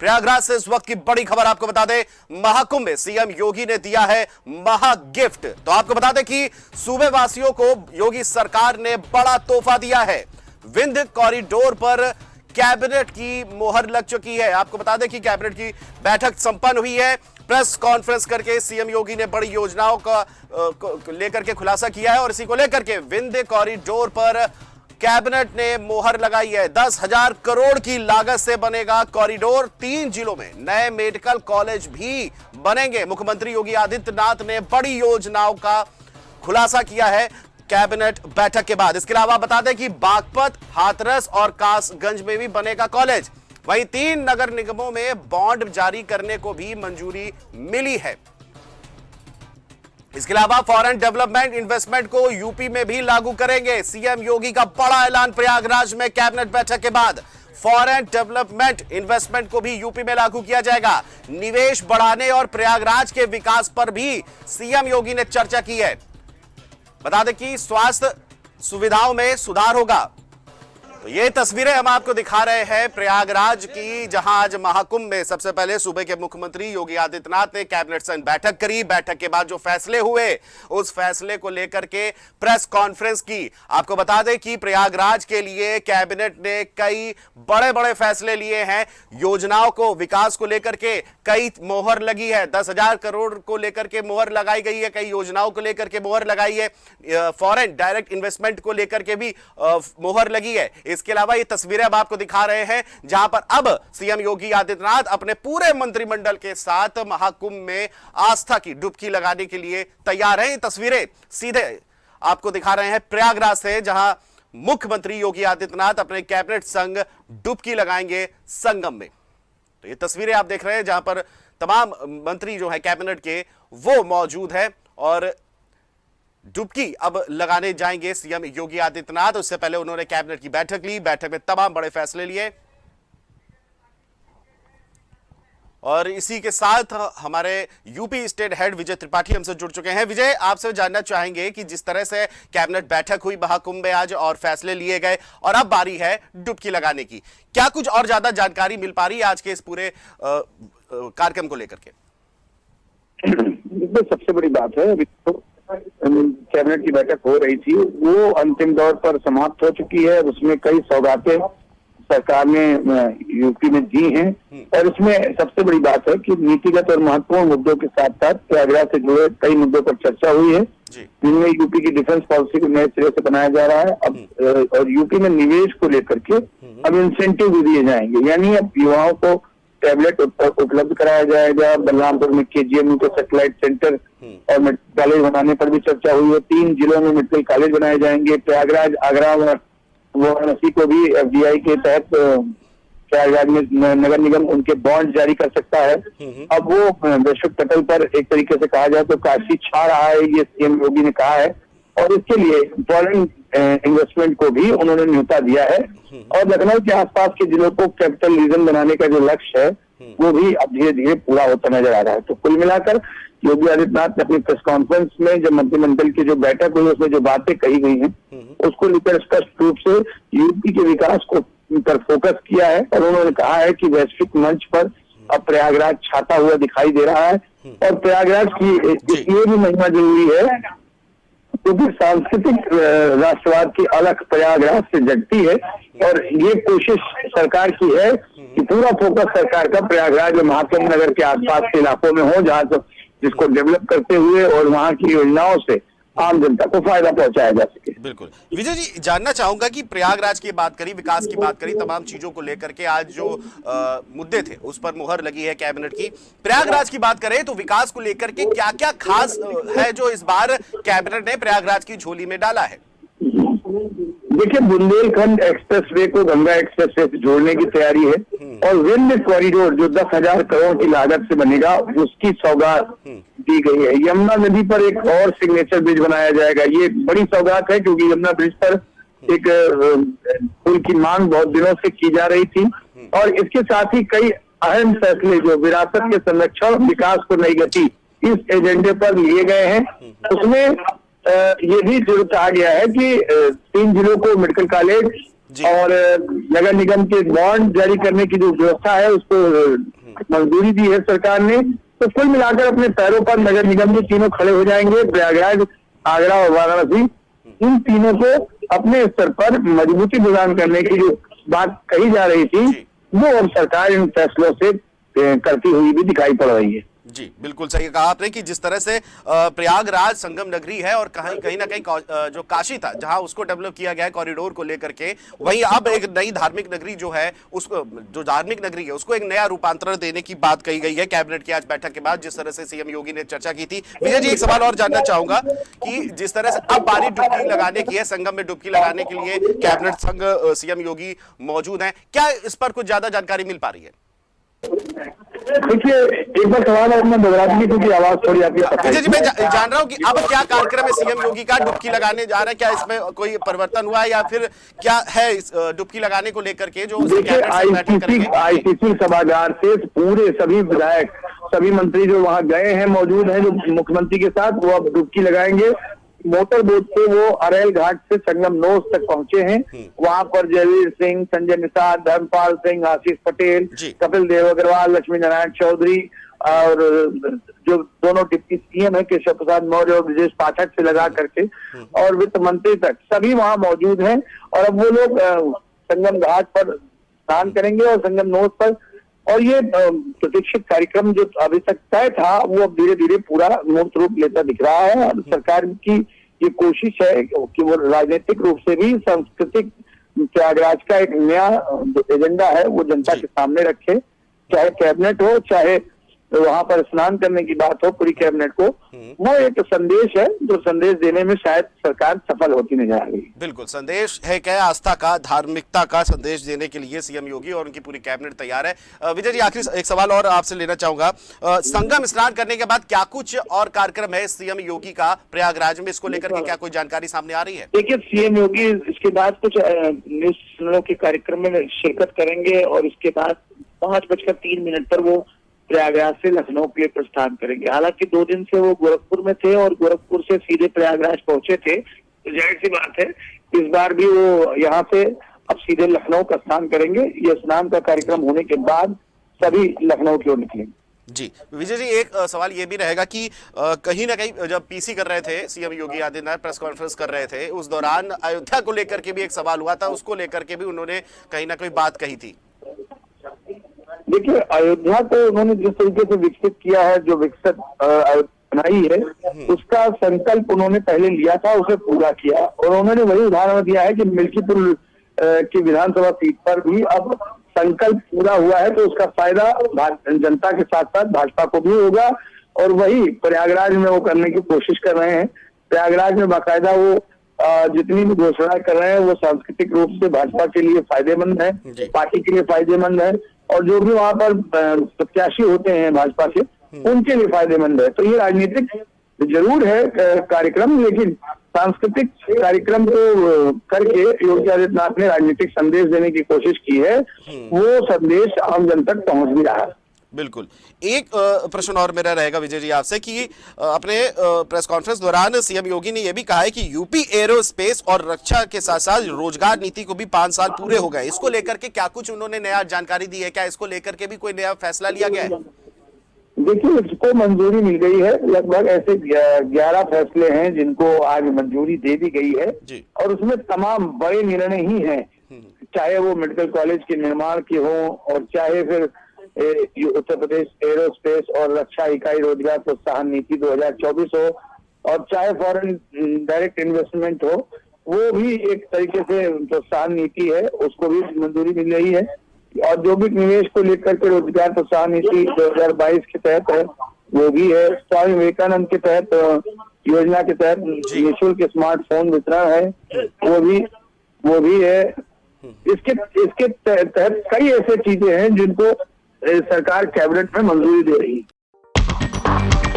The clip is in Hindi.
प्रयागराज से इस वक्त की बड़ी खबर आपको बता दें, महाकुंभ में सीएम योगी ने दिया है महा गिफ्ट। तो आपको बता दें कि सूबे वासियों को योगी सरकार ने बड़ा तोहफा दिया है। विंध्य कॉरिडोर पर कैबिनेट की मोहर लग चुकी है। आपको बता दें कि कैबिनेट की बैठक संपन्न हुई है। प्रेस कॉन्फ्रेंस करके सीएम योगी ने बड़ी योजनाओं का लेकर के खुलासा किया है और इसी को लेकर के विंध्य कॉरिडोर पर कैबिनेट ने मोहर लगाई है। 10,000 करोड़ की लागत से बनेगा कॉरिडोर। 3 जिलों में नए मेडिकल कॉलेज भी बनेंगे। मुख्यमंत्री योगी आदित्यनाथ ने बड़ी योजनाओं का खुलासा किया है कैबिनेट बैठक के बाद। इसके अलावा बता दें कि बागपत, हाथरस और कासगंज में भी बनेगा कॉलेज। वहीं 3 नगर निगमों में बॉन्ड जारी करने को भी मंजूरी मिली है। इसके अलावा फॉरेन डेवलपमेंट इन्वेस्टमेंट को यूपी में भी लागू करेंगे। सीएम योगी का बड़ा ऐलान प्रयागराज में कैबिनेट बैठक के बाद। फॉरेन डेवलपमेंट इन्वेस्टमेंट को भी यूपी में लागू किया जाएगा। निवेश बढ़ाने और प्रयागराज के विकास पर भी सीएम योगी ने चर्चा की है। बता दें कि स्वास्थ्य सुविधाओं में सुधार होगा। तो ये तस्वीरें हम आपको दिखा रहे हैं प्रयागराज की, जहां आज महाकुंभ में सबसे पहले सूबे के मुख्यमंत्री योगी आदित्यनाथ ने कैबिनेट संग बैठक करी। बैठक के बाद जो फैसले हुए उस फैसले को लेकर के प्रेस कॉन्फ्रेंस की। आपको बता दें कि प्रयागराज के लिए कैबिनेट ने कई बड़े बड़े फैसले लिए हैं। योजनाओं को, विकास को लेकर के कई मोहर लगी है। 10,000 करोड़ को लेकर के मोहर लगाई गई है। कई योजनाओं को लेकर के मोहर लगाई है। फॉरेन डायरेक्ट इन्वेस्टमेंट को लेकर के भी मोहर लगी है। इसके अलावा ये तस्वीरें अब आपको दिखा रहे हैं जहां पर अब सीएम योगी आदित्यनाथ अपने पूरे मंत्रिमंडल के साथ महाकुंभ में आस्था की डुबकी लगाने के लिए तैयार हैं। ये तस्वीरें सीधे आपको दिखा रहे हैं प्रयागराज से, जहां मुख्यमंत्री योगी आदित्यनाथ अपने कैबिनेट संग डुबकी लगाएंगे संगम में। तो ये तस्वीरें आप देख रहे हैं जहां पर तमाम मंत्री जो है कैबिनेट के वो मौजूद है और डुबकी अब लगाने जाएंगे सीएम योगी आदित्यनाथ। उससे पहले उन्होंने कैबिनेट की बैठक ली। बैठक में तमाम बड़े फैसले लिए और इसी के साथ हमारे यूपी स्टेट हेड विजय त्रिपाठी हमसे जुड़ चुके हैं। विजय, आपसे जानना चाहेंगे कि जिस तरह से कैबिनेट बैठक हुई महाकुंभ में आज और फैसले लिए गए और अब बारी है डुबकी लगाने की, क्या कुछ और ज्यादा जानकारी मिल पा रही है आज के इस पूरे कार्यक्रम को लेकर के? सबसे बड़ी बात है, अभी तो कैबिनेट की बैठक हो रही थी, वो अंतिम दौर पर समाप्त हो चुकी है। उसमें कई सौगातें सरकार ने यूपी में दी हैं और इसमें सबसे बड़ी बात है कि नीतिगत और महत्वपूर्ण मुद्दों के साथ साथ प्रयागराज से जुड़े कई मुद्दों पर चर्चा हुई है, जिनमें यूपी की डिफेंस पॉलिसी को नए सिरे से बनाया जा रहा है। अब और यूपी में निवेश को लेकर के अब इंसेंटिव भी दिए जाएंगे, यानी अब युवाओं को टैबलेट उपलब्ध कराया जाएगा। बलरामपुर में केजीएमयू को सैटेलाइट सेंटर और मेडिकल कॉलेज बनाने पर भी चर्चा हुई है। 3 जिलों में मेडिकल कॉलेज बनाए जाएंगे। प्रयागराज, आगरा और वाराणसी को भी एफडीआई के तहत प्रयागराज में नगर निगम उनके बॉन्ड जारी कर सकता है। अब वो वैश्विक पटल पर एक तरीके से कहा जाए तो काशी छा रहा है, ये सीएम योगी ने कहा है और इसके लिए फॉरेन इन्वेस्टमेंट को भी उन्होंने न्योता दिया है और लखनऊ के आसपास के जिलों को कैपिटल रीजन बनाने का जो लक्ष्य है वो भी अब धीरे धीरे पूरा होता नजर आ रहा है। तो कुल मिलाकर योगी आदित्यनाथ ने अपनी प्रेस कॉन्फ्रेंस में जब मंत्रिमंडल की जो बैठक हुई उसमें जो बातें कही गई हैं उसको लेकर स्पष्ट रूप से यूपी के विकास को पर फोकस किया है और उन्होंने कहा है कि वैश्विक मंच पर अब प्रयागराज छाता हुआ दिखाई दे रहा है और प्रयागराज की इसलिए भी महिमा जरूरी है क्योंकि सांस्कृतिक राष्ट्रवाद की अलग प्रयागराज से जगती है और ये कोशिश सरकार की है कि पूरा फोकस सरकार का प्रयागराज और महाकुंभ नगर के आसपास के इलाकों में हो, जहां जिसको डेवलप करते हुए और वहां की योजनाओं से आम जनता को फायदा पहुंचाया जा सके। बिल्कुल विजय जी, जानना चाहूंगा कि प्रयागराज की बात करी, विकास की बात करी, तमाम चीजों को लेकर के आज जो मुद्दे थे उस पर मुहर लगी है कैबिनेट की। प्रयागराज की बात करें तो विकास को लेकर के क्या क्या खास है जो इस बार कैबिनेट ने प्रयागराज की झोली में डाला है? देखिए, बुंदेलखंड एक्सप्रेसवे को गंगा एक्सप्रेसवे से जोड़ने की तैयारी है और विंध्य कॉरिडोर जो 10,000 करोड़ की लागत से बनेगा उसकी सौगात दी गई है। यमुना नदी पर एक और सिग्नेचर ब्रिज बनाया जाएगा। ये बड़ी सौगात है क्योंकि यमुना ब्रिज पर एक पुल की मांग बहुत दिनों से की जा रही थी और इसके साथ ही कई अहम फैसले जो विरासत के संरक्षण, विकास को नई गति, इस एजेंडे पर लिए गए हैं। उसमें ये भी जरूर कहा गया है कि 3 जिलों को मेडिकल कॉलेज और नगर निगम के बॉन्ड जारी करने की जो व्यवस्था है उसको मंजूरी दी है सरकार ने। तो कुल मिलाकर अपने पैरों पर नगर निगम के तीनों खड़े हो जाएंगे। प्रयागराज, आगरा और वाराणसी, इन तीनों को अपने स्तर पर मजबूती प्रदान करने की जो बात कही जा रही थी वो अब सरकार इन फैसलों से करती हुई भी दिखाई पड़ रही है। जी, बिल्कुल सही कहा आपने कि जिस तरह से प्रयागराज संगम नगरी है और कहीं ना कहीं जो काशी था जहां उसको डेवलप किया गया है कॉरिडोर को लेकर के, वहीं अब एक नई धार्मिक नगरी जो है उसको, जो धार्मिक नगरी है उसको एक नया रूपांतरण देने की बात कही गई है कैबिनेट की आज बैठक के बाद, जिस तरह से सीएम योगी ने चर्चा की थी। विजय जी, एक सवाल और जानना चाहूंगा कि जिस तरह से अब बारी डुबकी लगाने की है, संगम में डुबकी लगाने के लिए कैबिनेट संघ सीएम योगी मौजूद है, क्या इस पर कुछ ज्यादा जानकारी मिल पा रही है? देखिए, एक बार सवाल और मैं दोहरा दूंगी क्योंकि आवाज थोड़ी आपकी। विजय जी, मैं जान रहा हूँ कि अब क्या कार्यक्रम है सीएम योगी का, डुबकी लगाने जा रहा है, क्या इसमें कोई परिवर्तन हुआ है या फिर क्या है इस डुबकी लगाने को लेकर के जो आईसीसी सभागार से पूरे सभी विधायक, सभी मंत्री जो वहां गए हैं मौजूद हैं, जो मुख्यमंत्री के साथ, वो अब डुबकी लगाएंगे। मोटर बोट से वो अरेल घाट से संगम नोस तक पहुंचे हैं। वहां पर जयवीर सिंह, संजय निषाद, धर्मपाल सिंह, आशीष पटेल, कपिल देव अग्रवाल, लक्ष्मी नारायण चौधरी और जो दोनों डिप्टी सीएम है केशव प्रसाद मौर्य और ब्रजेश पाठक से लगा करके और वित्त मंत्री तक सभी वहां मौजूद हैं। और अब वो लोग संगम घाट पर स्नान करेंगे और संगम नोस पर, और ये प्रतीक्षित कार्यक्रम जो अभी तक तय था वो अब धीरे धीरे पूरा मूर्त रूप लेता दिख रहा है। और सरकार की ये कोशिश है कि वो राजनीतिक रूप से भी सांस्कृतिक प्रयागराज का एक नया एजेंडा है वो जनता के सामने रखे, चाहे कैबिनेट हो, चाहे वहां पर स्नान करने की बात हो पूरी कैबिनेट को। वो एक संदेश है जो संदेश देने में शायद सरकार सफल होती नजर आ रही। बिल्कुल, संदेश है क्या, आस्था का, धार्मिकता का संदेश देने के लिए सीएम योगी और उनकी पूरी कैबिनेट तैयार है। विजय जी, आखिरी एक सवाल और आपसे लेना चाहूंगा, संगम स्नान करने के बाद क्या कुछ और कार्यक्रम है सीएम योगी का प्रयागराज में, इसको लेकर के क्या कोई जानकारी सामने आ रही है? देखिए, सीएम योगी इसके बाद कुछ न्यूज चैनलों के कार्यक्रम में शिरकत करेंगे और इसके बाद 5:03 पर वो प्रयागराज से लखनऊ के लिए प्रस्थान करेंगे। हालांकि 2 दिन से वो गोरखपुर में थे और गोरखपुर से सीधे प्रयागराज पहुंचे थे, तो जाहिर सी बात है इस बार भी वो यहाँ से अब सीधे लखनऊ का स्नान करेंगे। ये स्नान का कार्यक्रम होने के बाद सभी लखनऊ की ओर निकलेंगे। जी, विजय जी, एक सवाल ये भी रहेगा कि कहीं ना कहीं जब पीसी कर रहे थे CM Yogi Adityanath, press conference कर रहे थे, उस दौरान अयोध्या को लेकर के भी एक सवाल हुआ था, उसको लेकर के भी उन्होंने कहीं ना कहीं बात कही थी। देखिए, अयोध्या को उन्होंने जिस तरीके से विकसित किया है, जो विकसित बनाई है, उसका संकल्प उन्होंने पहले लिया था, उसे पूरा किया। और उन्होंने वही उदाहरण दिया है कि मिल्कीपुर की विधानसभा सीट पर भी अब संकल्प पूरा हुआ है, तो उसका फायदा जनता के साथ साथ भाजपा को भी होगा। और वही प्रयागराज में वो करने की कोशिश कर रहे हैं। प्रयागराज में बाकायदा वो जितनी भी घोषणाएं कर रहे हैं वो सांस्कृतिक रूप से भाजपा के लिए फायदेमंद है, पार्टी के लिए फायदेमंद है, और जो भी वहां पर प्रत्याशी होते हैं भाजपा के उनके लिए फायदेमंद है। तो ये राजनीतिक जरूर है कार्यक्रम, लेकिन सांस्कृतिक कार्यक्रम को करके योगी आदित्यनाथ ने राजनीतिक संदेश देने की कोशिश की है। वो संदेश आम जन तक पहुंच भी रहा है। बिल्कुल, एक प्रश्न और मेरा रहेगा विजय जी आपसे कि अपने प्रेस कॉन्फ्रेंस दौरान सीएम योगी ने यह भी कहा है कि यूपी एरोस्पेस और रक्षा के साथ साथ रोजगार नीति को भी 5 साल पूरे हो गए, इसको लेकर के क्या कुछ उन्होंने नया जानकारी दी है? क्या इसको लेकर के भी कोई नया फैसला लिया गया है? देखिए, इसको मंजूरी मिल गई है। लगभग ऐसे 11 फैसले हैं जिनको आज मंजूरी दे दी गई है और उसमें तमाम बड़े निर्णय ही हैं, चाहे वो मेडिकल कॉलेज के निर्माण की हो और चाहे फिर उत्तर प्रदेश एरोस्पेस और रक्षा इकाई रोजगार प्रोत्साहन नीति 2024 हो, और चाहे फॉरेन डायरेक्ट इन्वेस्टमेंट हो, वो भी एक तरीके से प्रोत्साहन नीति है, उसको भी मंजूरी मिल रही है। औद्योगिक निवेश को लेकर के रोजगार प्रोत्साहन नीति 2022 के तहत है, वो भी है। स्वामी विवेकानंद के तहत योजना के तहत निःशुल्क स्मार्टफोन वितरण है, वो भी है। इसके तहत कई ऐसे चीजें हैं जिनको सरकार कैबिनेट में मंजूरी दे रही है।